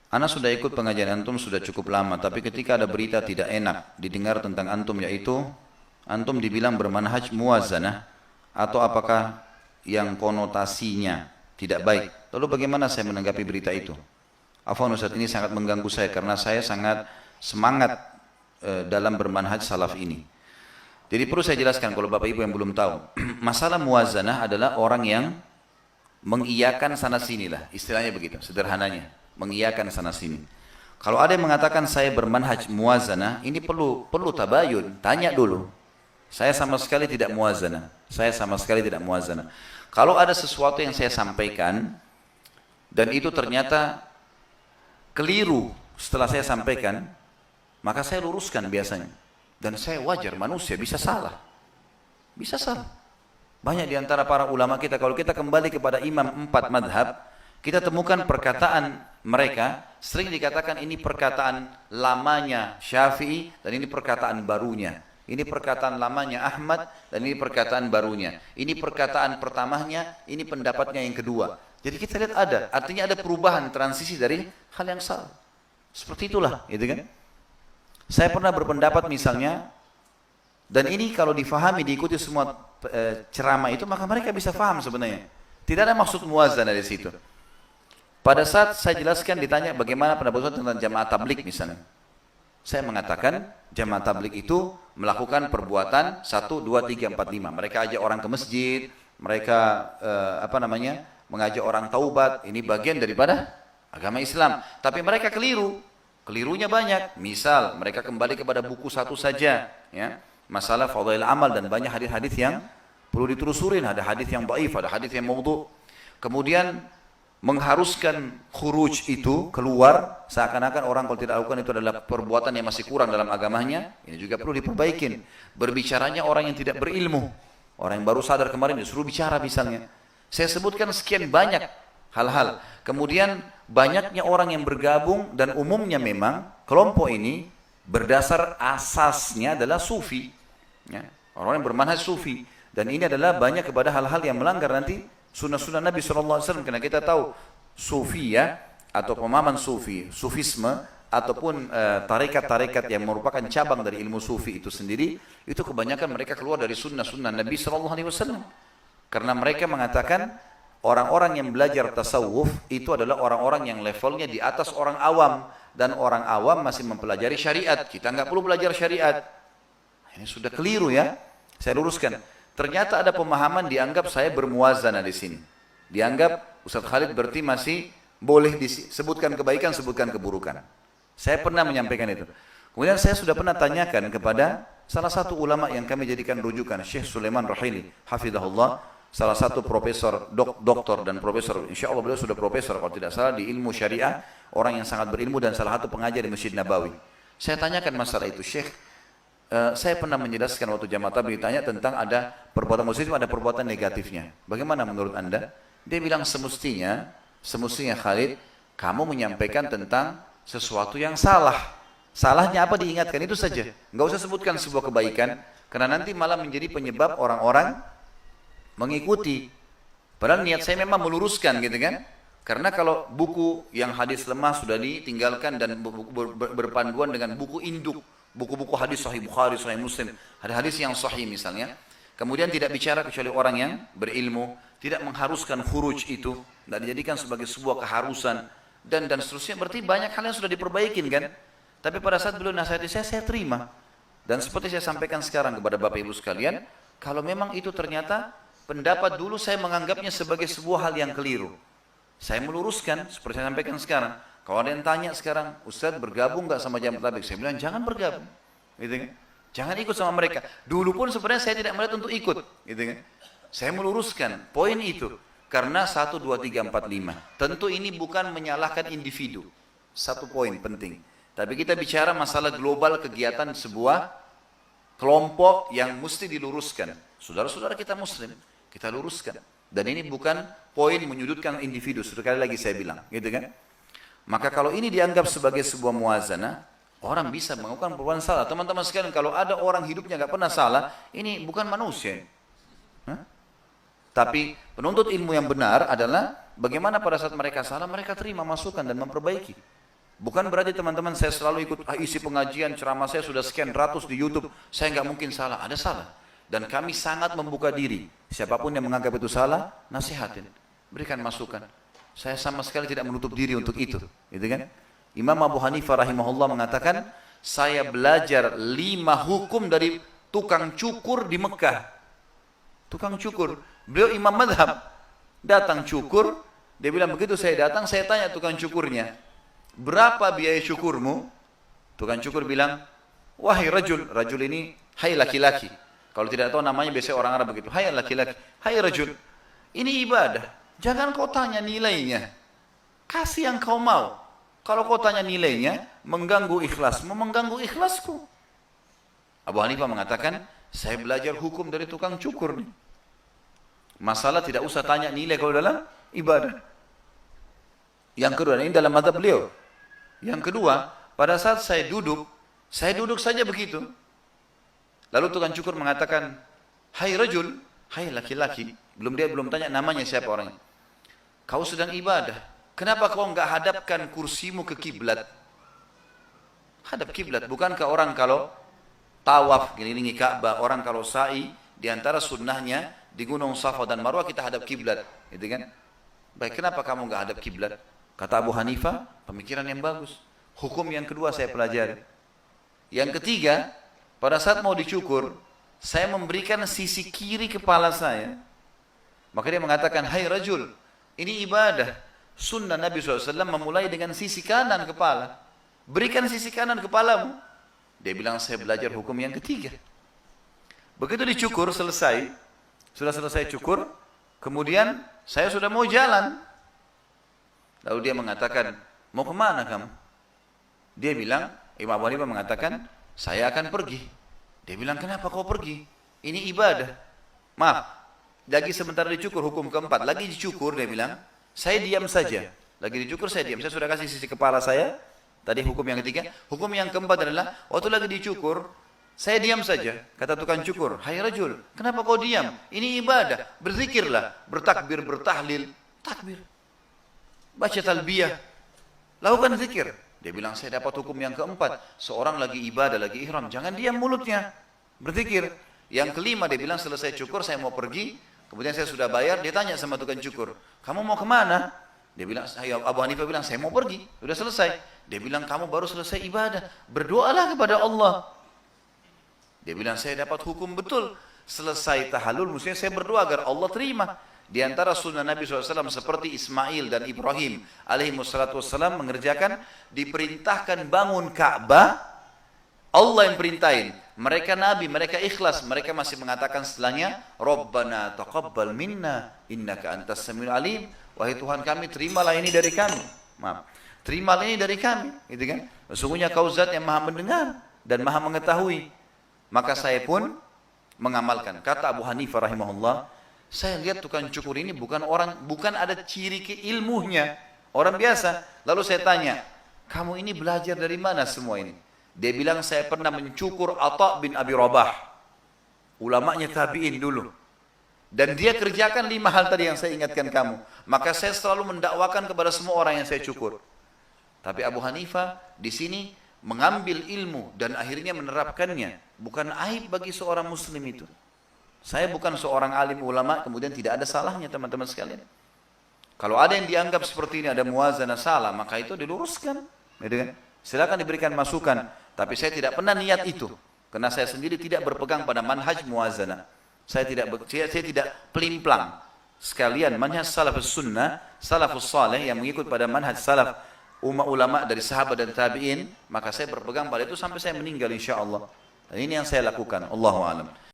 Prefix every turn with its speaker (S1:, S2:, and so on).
S1: Ana sudah ikut pengajian antum sudah cukup lama, tapi ketika ada berita tidak enak didengar tentang antum, yaitu antum dibilang bermanhaj muwazanah, atau apakah yang konotasinya tidak baik. Lalu bagaimana saya menanggapi berita itu? Afwan Ustaz, ini sangat mengganggu saya karena saya sangat semangat dalam bermanhaj salaf ini. Jadi perlu saya jelaskan kalau Bapak Ibu yang belum tahu. Masalah muwazanah adalah orang yang mengiyakan sana sini lah, istilahnya begitu, sederhananya. Mengiyakan sana sini. Kalau ada yang mengatakan saya bermanhaj muwazanah, ini perlu tabayun, tanya dulu. Saya sama sekali tidak muwazanah. Saya sama sekali tidak muwazanah. Kalau ada sesuatu yang saya sampaikan dan itu ternyata keliru setelah saya sampaikan, maka saya luruskan biasanya. Dan saya wajar, manusia bisa salah. Bisa salah. Banyak di antara para ulama kita, kalau kita kembali kepada imam 4 madhab, kita temukan perkataan mereka, sering dikatakan ini perkataan lamanya Syafi'i, dan ini perkataan barunya. Ini perkataan lamanya Ahmad, dan ini perkataan barunya. Ini perkataan pertamanya, ini pendapatnya yang kedua. Jadi kita lihat ada, artinya ada perubahan, transisi dari hal yang salah. Seperti itulah, gitu kan? Saya pernah berpendapat misalnya, dan ini kalau difahami, diikuti semua ceramah itu, maka mereka bisa faham sebenarnya. Tidak ada maksud muwazanah dari situ. Pada saat saya jelaskan, ditanya bagaimana pendapat Ustaz tentang jamaah tablik misalnya. Saya mengatakan jamaah tablik itu melakukan perbuatan 1, 2, 3, 4, 5. Mereka ajak orang ke masjid, mereka mengajak orang taubat. Ini bagian daripada agama Islam. Tapi mereka keliru. Kelirunya banyak. Misal mereka kembali kepada buku satu saja, ya. Masalah fadail amal dan banyak hadis-hadis yang perlu ditelusurin. Ada hadis yang dhaif, ada hadis yang maudhu'. Kemudian mengharuskan khuruj itu keluar, seakan-akan orang kalau tidak lakukan itu adalah perbuatan yang masih kurang dalam agamanya. Ini juga perlu diperbaikin. Berbicaranya orang yang tidak berilmu, orang yang baru sadar kemarin disuruh bicara misalnya. Saya sebutkan sekian banyak hal-hal. Kemudian banyaknya orang yang bergabung, dan umumnya memang kelompok ini berdasar asasnya adalah sufi, ya. Orang yang bermanhaj sufi, dan ini adalah banyak kepada hal-hal yang melanggar nanti sunnah-sunnah Nabi SAW. Karena kita tahu sufi, ya, atau pemahaman sufi, sufisme ataupun tarekat-tarekat yang merupakan cabang dari ilmu sufi itu sendiri, itu kebanyakan mereka keluar dari sunnah-sunnah Nabi SAW. Karena mereka mengatakan orang-orang yang belajar tasawuf itu adalah orang-orang yang levelnya di atas orang awam, dan orang awam masih mempelajari syariat. Kita nggak perlu belajar syariat. Ini sudah keliru, ya. Saya luruskan. Ternyata ada pemahaman dianggap saya bermuwazanah di sini. Dianggap Ustaz Khalid berarti masih boleh disebutkan kebaikan, sebutkan keburukan. Saya pernah menyampaikan itu. Kemudian saya sudah pernah tanyakan kepada salah satu ulama yang kami jadikan rujukan, Syekh Sulaiman Rahili, hafizahullah. Salah satu profesor, doktor dan profesor, insya Allah beliau sudah profesor kalau tidak salah di ilmu syariah, orang yang sangat berilmu dan salah satu pengajar di Masjid Nabawi. Saya tanyakan masalah itu, Syekh, saya pernah menjelaskan waktu jamaah tabligh ditanya tentang ada perbuatan muslim, ada perbuatan negatifnya. Bagaimana menurut Anda? Dia bilang semestinya Khalid, kamu menyampaikan tentang sesuatu yang salah. Salahnya apa diingatkan itu saja. Enggak usah sebutkan sebuah kebaikan, karena nanti malah menjadi penyebab orang-orang mengikuti. Padahal niat saya memang meluruskan, gitu kan? Karena kalau buku yang hadis lemah sudah ditinggalkan dan berpanduan dengan buku induk, buku-buku hadis Sahih Bukhari, Sahih Muslim, hadis yang sahih misalnya, kemudian tidak bicara kecuali orang yang berilmu, tidak mengharuskan khuruj itu, tidak dijadikan sebagai sebuah keharusan, dan seterusnya, berarti banyak hal yang sudah diperbaikin, kan? Tapi pada saat beliau nasihati saya terima. Dan seperti saya sampaikan sekarang kepada Bapak Ibu sekalian, kalau memang itu ternyata pendapat dulu saya menganggapnya sebagai sebuah hal yang keliru, saya meluruskan seperti saya sampaikan sekarang. Kalau ada yang tanya sekarang, Ustaz bergabung nggak sama jamaah tabligh? Saya bilang jangan bergabung, gitu kan? Jangan ikut sama mereka. Dulu pun sebenarnya saya tidak melihat untuk ikut, gitu kan? Saya meluruskan poin itu karena 1, 2, 3, 4, 5. Tentu ini bukan menyalahkan individu, satu poin penting. Tapi kita bicara masalah global kegiatan sebuah kelompok yang mesti diluruskan. Saudara-saudara kita Muslim, kita luruskan. Dan ini bukan poin menyudutkan individu, sekali lagi saya bilang, gitu kan? Maka kalau ini dianggap sebagai sebuah muwazanah, orang bisa melakukan perbuatan salah. Teman-teman sekalian, kalau ada orang hidupnya nggak pernah salah, ini bukan manusia. Hah? Tapi penuntut ilmu yang benar adalah bagaimana pada saat mereka salah, mereka terima masukan dan memperbaiki. Bukan berarti teman-teman saya selalu ikut isi pengajian, ceramah saya sudah sekian ratus di YouTube, saya nggak mungkin salah, ada salah. Dan kami sangat membuka diri, siapapun yang menganggap itu salah, nasihatin, berikan masukan. Saya sama sekali tidak menutup diri untuk itu, gitu kan? Imam Abu Hanifah rahimahullah mengatakan, saya belajar 5 hukum dari tukang cukur di Mekah. Tukang cukur, beliau imam madhab, datang cukur, dia bilang begitu saya datang, saya tanya tukang cukurnya, berapa biaya cukurmu? Tukang cukur bilang, wahai rajul, rajul ini, hai laki-laki. Kalau tidak tahu namanya biasanya orang Arab begitu, hai laki-laki, hai rajul, ini ibadah, jangan kau tanya nilainya, kasih yang kau mau. Kalau kau tanya nilainya, mengganggu ikhlasmu, mengganggu ikhlasku. Abu Hanifah mengatakan, saya belajar hukum dari tukang cukur nih. Masalah tidak usah tanya nilai kalau dalam ibadah. Yang kedua, ini dalam mazhab beliau. Yang kedua, pada saat saya duduk saja begitu. Lalu tukang cukur mengatakan, hai rajul, hai laki-laki. Dia belum tanya namanya siapa orangnya. Kau sedang ibadah. Kenapa kau enggak hadapkan kursimu ke kiblat? Hadap kiblat. Bukankah orang kalau tawaf kelilingi Ka'bah, orang kalau sa'i, di antara sunnahnya di Gunung Safa dan Marwah kita hadap kiblat, gitu kan? Baik, kenapa kamu enggak hadap kiblat? Kata Abu Hanifah, pemikiran yang bagus. Hukum yang kedua saya pelajari. Yang ketiga, pada saat mau dicukur, saya memberikan sisi kiri kepala saya. Maka dia mengatakan, hai rajul, ini ibadah. Sunnah Nabi SAW memulai dengan sisi kanan kepala. Berikan sisi kanan kepalamu. Dia bilang, saya belajar hukum yang ketiga. Begitu dicukur, selesai. Sudah selesai cukur, kemudian saya sudah mau jalan. Lalu dia mengatakan, mau kemana kamu? Dia bilang, Imam Abu Hanifah mengatakan, saya akan pergi. Dia bilang, kenapa kau pergi? Ini ibadah. Maaf, lagi sebentar dicukur, hukum keempat. Lagi dicukur, dia bilang, saya diam saja. Lagi dicukur, saya diam. Saya sudah kasih sisi kepala saya. Tadi hukum yang ketiga. Hukum yang keempat adalah, waktu lagi dicukur, saya diam saja. Kata tukang cukur, hai rajul, kenapa kau diam? Ini ibadah. Berzikirlah, bertakbir, bertahlil, takbir. Baca talbiyah, lakukan zikir. Dia bilang, saya dapat hukum yang keempat. Seorang lagi ibadah, lagi ihram, jangan diam mulutnya, berzikir. Yang kelima, dia bilang, selesai cukur, saya mau pergi. Kemudian saya sudah bayar, dia tanya sama tukang cukur, kamu mau kemana? Dia bilang, Abu Hanifah bilang, saya mau pergi. Sudah selesai. Dia bilang, kamu baru selesai ibadah, berdoalah kepada Allah. Dia bilang, saya dapat hukum betul. Selesai tahallul, mestinya saya berdoa agar Allah terima. Di antara sunnah Nabi SAW seperti Ismail dan Ibrahim alaihissalam mengerjakan, diperintahkan bangun Ka'bah, Allah yang perintahin. Mereka Nabi, mereka ikhlas, mereka masih mengatakan setelahnya, Rabbana taqabbal minna, innaka antas samiul alim. Wahai Tuhan kami, terimalah ini dari kami. Maaf, terimalah ini dari kami, gitu kan? Sesungguhnya Kau zat yang maha mendengar dan maha mengetahui. Maka saya pun mengamalkan. Kata Abu Hanifah rahimahullah, saya lihat tukang cukur ini bukan ada ciri keilmunya, orang biasa. Lalu saya tanya, kamu ini belajar dari mana semua ini? Dia bilang, saya pernah mencukur Atha bin Abi Rabah, ulamanya tabi'in dulu. Dan dia kerjakan 5 hal tadi yang saya ingatkan kamu. Maka saya selalu mendakwakan kepada semua orang yang saya cukur. Tapi Abu Hanifah di sini mengambil ilmu dan akhirnya menerapkannya. Bukan aib bagi seorang muslim itu. Saya bukan seorang alim ulama, kemudian tidak ada salahnya teman-teman sekalian. Kalau ada yang dianggap seperti ini, ada muwazanah salah, maka itu diluruskan. Gitu kan? Silakan diberikan masukan. Tapi saya tidak pernah niat itu. Karena saya sendiri tidak berpegang pada manhaj muwazanah. Saya tidak pelimplang. Sekalian manhaj salafus sunnah, salafus saleh yang mengikut pada manhaj salaf ulama dari sahabat dan tabi'in, maka saya berpegang pada itu sampai saya meninggal insya Allah. Dan ini yang saya lakukan. Allahu a'lam.